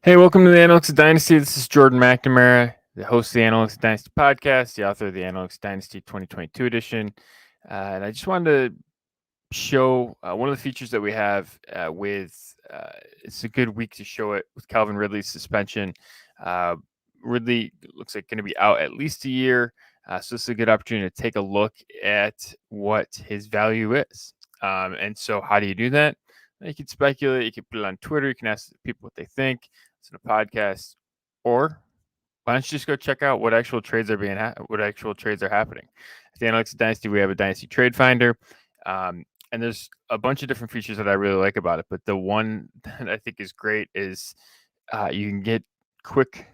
Hey, welcome to the Analytics of Dynasty. This is Jordan McNamara, the host of the Analytics of Dynasty podcast, the author of the Analytics Dynasty 2022 edition. And I just wanted to show one of the features that we have it's a good week to show it with Calvin Ridley's suspension. Uh, Ridley looks like going to be out at least a year. So this is a good opportunity to take a look at what his value is. And so how do you do that? You can speculate. You can put it on Twitter. You can ask people what they think. Listen to podcasts, or why don't you just go check out what actual trades are happening? At the Analytics Dynasty, we have a Dynasty Trade Finder, and there's a bunch of different features that I really like about it. But the one that I think is great is you can get quick,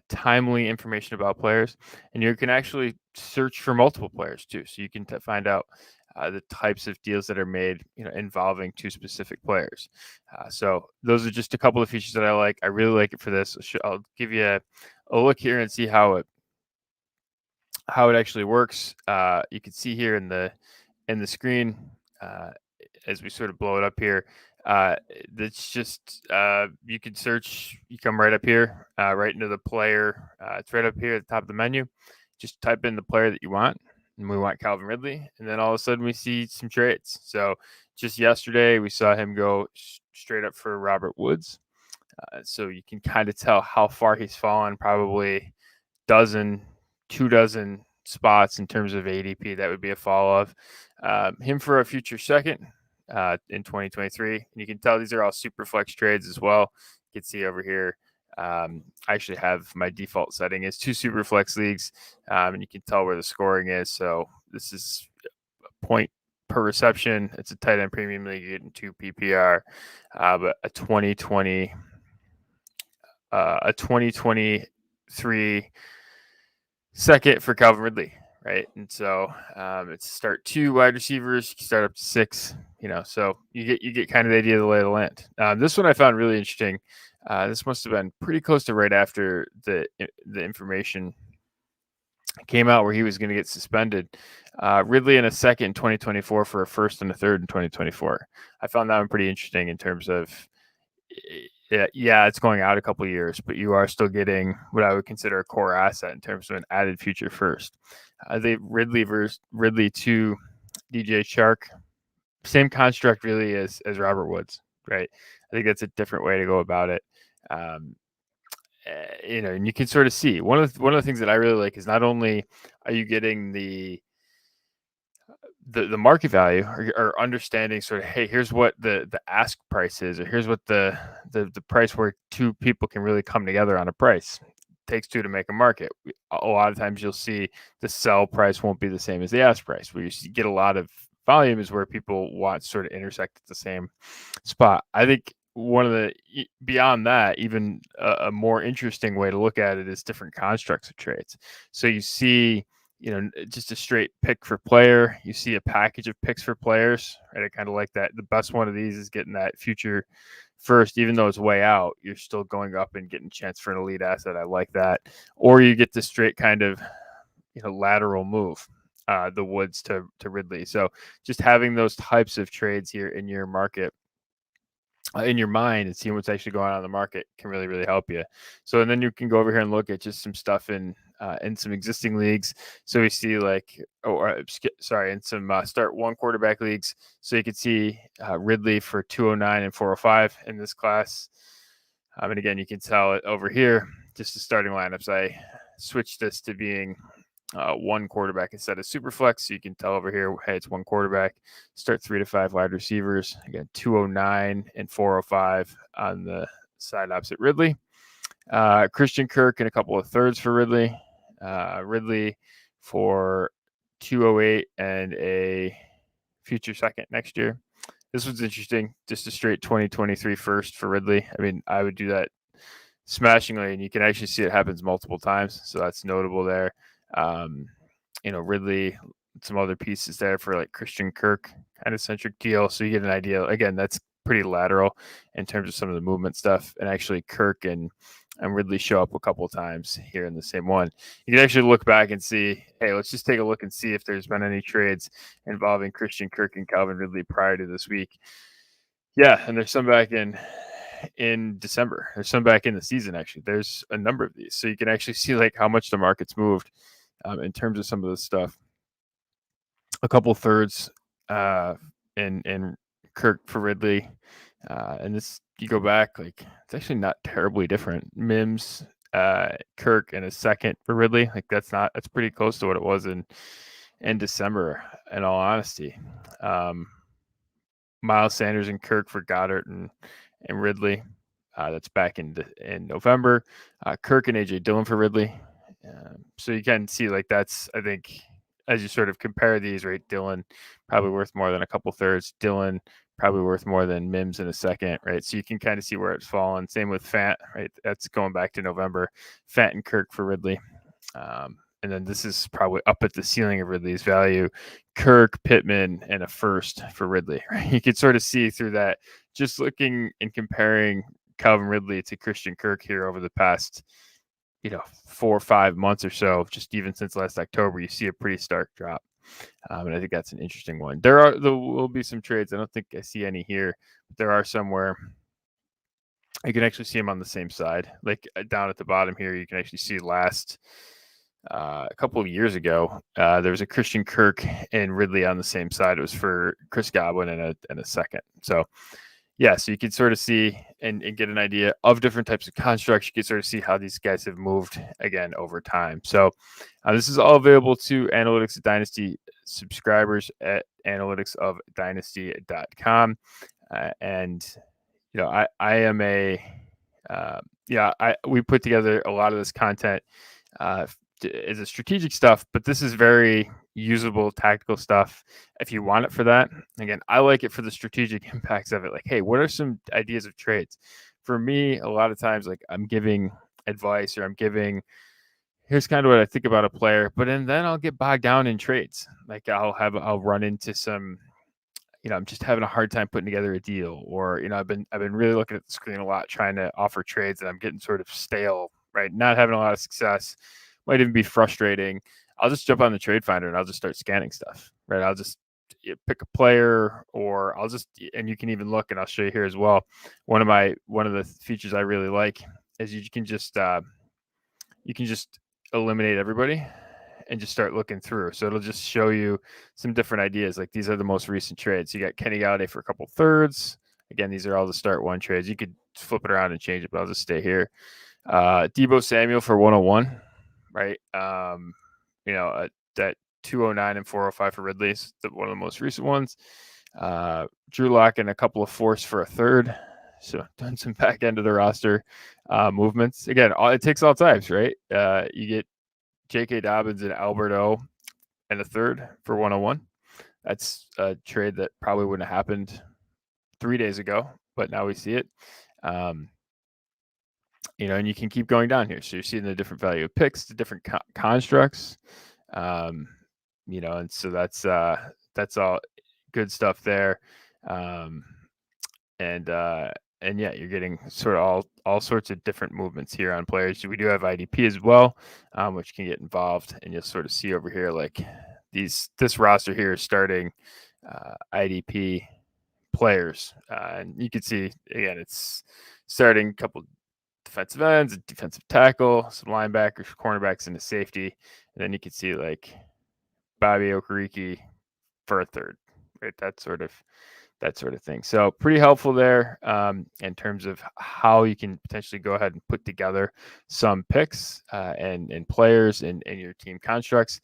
timely information about players, and you can actually search for multiple players too. So you can find out the types of deals that are made, involving two specific players. So those are just a couple of features that I like. I really like it for this. I'll give you a look here and see how it actually works. You can see here in the screen as we sort of blow it up here. It's just you can search. You come right up here, right into the player. It's right up here at the top of the menu. Just type in the player that you want, and we want Calvin Ridley, and then all of a sudden we see some trades. So just yesterday we saw him go straight up for Robert Woods. So you can kind of tell how far he's fallen, probably 2 dozen spots in terms of ADP. That would be a fall of him for a future second in 2023. And you can tell these are all super flex trades as well. You can see over here. I actually have my default setting is 2 super flex leagues, and you can tell where the scoring is. So this is a point per reception. It's a tight end premium league. You're getting 2 PPR, but a 2023 second for Calvin Ridley, right? And so it's start 2 wide receivers, you can start up to 6, so you get kind of the idea of the lay of the land. This one I found really interesting. This must have been pretty close to right after the information came out where he was going to get suspended. Ridley in a second in 2024 for a first and a third in 2024. I found that one pretty interesting in terms of it's going out a couple of years, but you are still getting what I would consider a core asset in terms of an added future first. They Ridley to DJ Chark, same construct really as Robert Woods, right? I think that's a different way to go about it. And you can sort of see one of the things that I really like is not only are you getting the market value or understanding sort of, hey, here's what the ask price is, or here's what the price where two people can really come together on a price. It takes 2 to make a market. A lot of times you'll see the sell price won't be the same as the ask price. Where you get a lot of volume is where people want to sort of intersect at the same spot. I think one of the beyond that, even a more interesting way to look at it is different constructs of trades. So you see, just a straight pick for player. You see a package of picks for players, right? I kind of like that. The best one of these is getting that future first, even though it's way out, you're still going up and getting a chance for an elite asset. I like that. Or you get the straight kind of, lateral move, the Woods to Ridley. So just having those types of trades here in your market, in your mind, and seeing what's actually going on in the market can really, really help you. So, and then you can go over here and look at just some stuff in some existing leagues. So we see in some start 1 quarterback leagues. So you can see Ridley for 209 and 405 in this class. And again, you can tell it over here, just the starting lineups. I switched this to being 1 quarterback instead of super flex. So you can tell over here, hey, it's 1 quarterback. Start 3 to 5 wide receivers. Again, 209 and 405 on the side opposite Ridley. Christian Kirk and a couple of thirds for Ridley. Ridley for 208 and a future second next year. This was interesting. Just a straight 2023 first for Ridley. I mean, I would do that smashingly, and you can actually see it happens multiple times. So that's notable there. Ridley, some other pieces there for like Christian Kirk kind of centric deal. So you get an idea. Again, that's pretty lateral in terms of some of the movement stuff. And actually Kirk and Ridley show up a couple of times here in the same one. You can actually look back and see, hey, let's just take a look and see if there's been any trades involving Christian Kirk and Calvin Ridley prior to this week. Yeah, and there's some back in in December. There's some back in the season, actually. There's a number of these. So you can actually see like how much the market's moved in terms of some of this stuff. A couple thirds in Kirk for Ridley. And this, you go back, like it's actually not terribly different. Mims, Kirk, and a second for Ridley. Like that's pretty close to what it was in December, in all honesty. Miles Sanders and Kirk for Goddard and Ridley. That's back in November. Kirk and AJ Dillon for Ridley. So you can see like that's, I think, as you sort of compare these, right? Dillon probably worth more than a couple thirds. Dillon probably worth more than Mims in a second, right? So you can kind of see where it's fallen. Same with Fant, right? That's going back to November. Fant and Kirk for Ridley. And then this is probably up at the ceiling of Ridley's value. Kirk, Pittman, and a first for Ridley. Right? You could sort of see through that just looking and comparing Calvin Ridley to Christian Kirk here over the past, 4 or 5 months or so, just even since last October, you see a pretty stark drop. And I think that's an interesting one. There will be some trades. I don't think I see any here, but there are some where you can actually see them on the same side. Like down at the bottom here, you can actually see a couple of years ago, there was a Christian Kirk and Ridley on the same side. It was for Chris Godwin and a second. So yeah, so you can sort of see and get an idea of different types of constructs. You can sort of see how these guys have moved again over time. So this is all available to Analytics of Dynasty subscribers at analyticsofdynasty.com. And I am we put together a lot of this content is a strategic stuff, but this is very usable tactical stuff if you want it for that. Again, I like it for the strategic impacts of it. Like, hey, what are some ideas of trades? For me, a lot of times, like I'm giving advice or here's kind of what I think about a player, but then I'll get bogged down in trades. Like I'll run into some, I'm just having a hard time putting together a deal, or, I've been really looking at the screen a lot, trying to offer trades, and I'm getting sort of stale, right? Not having a lot of success. Might even be frustrating. I'll just jump on the trade finder and I'll just start scanning stuff, right? I'll just pick a player, or and you can even look, and I'll show you here as well. One of the features I really like is you can just eliminate everybody and just start looking through. So it'll just show you some different ideas. Like these are the most recent trades. You got Kenny Galladay for a couple thirds. Again, these are all the start one trades. You could flip it around and change it, but I'll just stay here. Deebo Samuel for 101. Right. That 209 and 405 for Ridley is one of the most recent ones. Drew Lock and a couple of fourths for a third. So done some back end of the roster movements. Again, it takes all types, right? You get J.K. Dobbins and Alberto and a third for 101. That's a trade that probably wouldn't have happened 3 days ago, but now we see it. And you can keep going down here. So you're seeing the different value of picks, the different constructs, and so that's all good stuff there. And yeah, you're getting sort of all sorts of different movements here on players. We do have IDP as well, which can get involved, and you'll sort of see over here, like this roster here is starting IDP players, and you can see again, it's starting a couple defensive ends, a defensive tackle, some linebackers, cornerbacks, and a safety. And then you can see like Bobby Okereke for a third, right? That sort of thing. So pretty helpful there in terms of how you can potentially go ahead and put together some picks and players and your team constructs.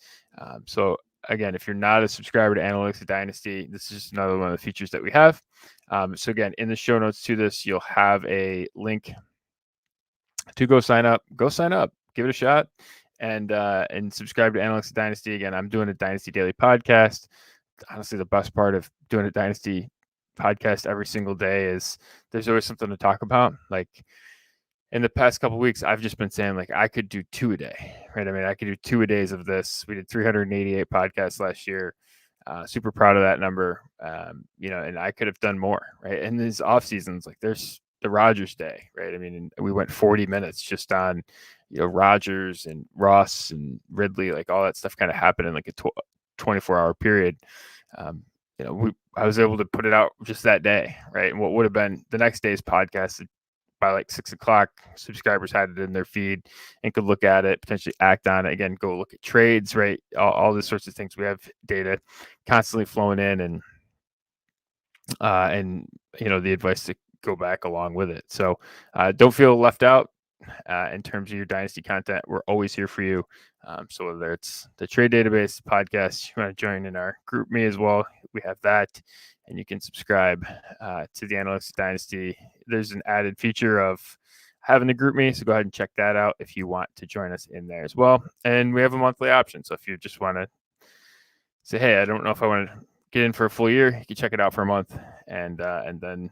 So again, if you're not a subscriber to Analytics of Dynasty, this is just another one of the features that we have. So again, in the show notes to this, you'll have a link to go sign up, give it a shot, and subscribe to Analytics of Dynasty. Again, I'm doing a Dynasty Daily podcast. Honestly, the best part of doing a Dynasty podcast every single day is there's always something to talk about. Like in the past couple of weeks, I've just been saying like I could do 2 a day, right? I mean, I could do 2 a days of this. We did 388 podcasts last year. Super proud of that number. And I could have done more, right? And these off seasons, like there's the Rodgers day, right? I mean, we went 40 minutes just on, Rodgers and Ross and Ridley, like all that stuff kind of happened in like a 24-hour period. I was able to put it out just that day, right? And what would have been the next day's podcast by like 6 o'clock, subscribers had it in their feed and could look at it, potentially act on it. Again, go look at trades, right? All these sorts of things. We have data constantly flowing in, and the advice to go back along with it. So don't feel left out in terms of your Dynasty content. We're always here for you. So whether it's the trade database podcast, you want to join in our group me as well, we have that, and you can subscribe to the Analytics Dynasty. There's an added feature of having a group me, so go ahead and check that out if you want to join us in there as well. And we have a monthly option, so if you just want to say, hey, I don't know if I want to get in for a full year, you can check it out for a month, and then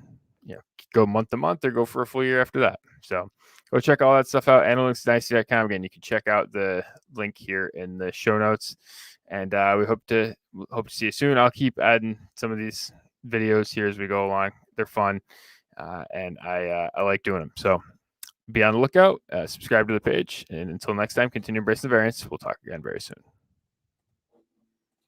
go month to month or go for a full year after that. So go check all that stuff out. Analyticsdynasty.com. Again, you can check out the link here in the show notes, and we hope to see you soon. I'll keep adding some of these videos here as we go along. They're fun, and I like doing them. So be on the lookout. Subscribe to the page, and until next time, continue embracing the variance. We'll talk again very soon.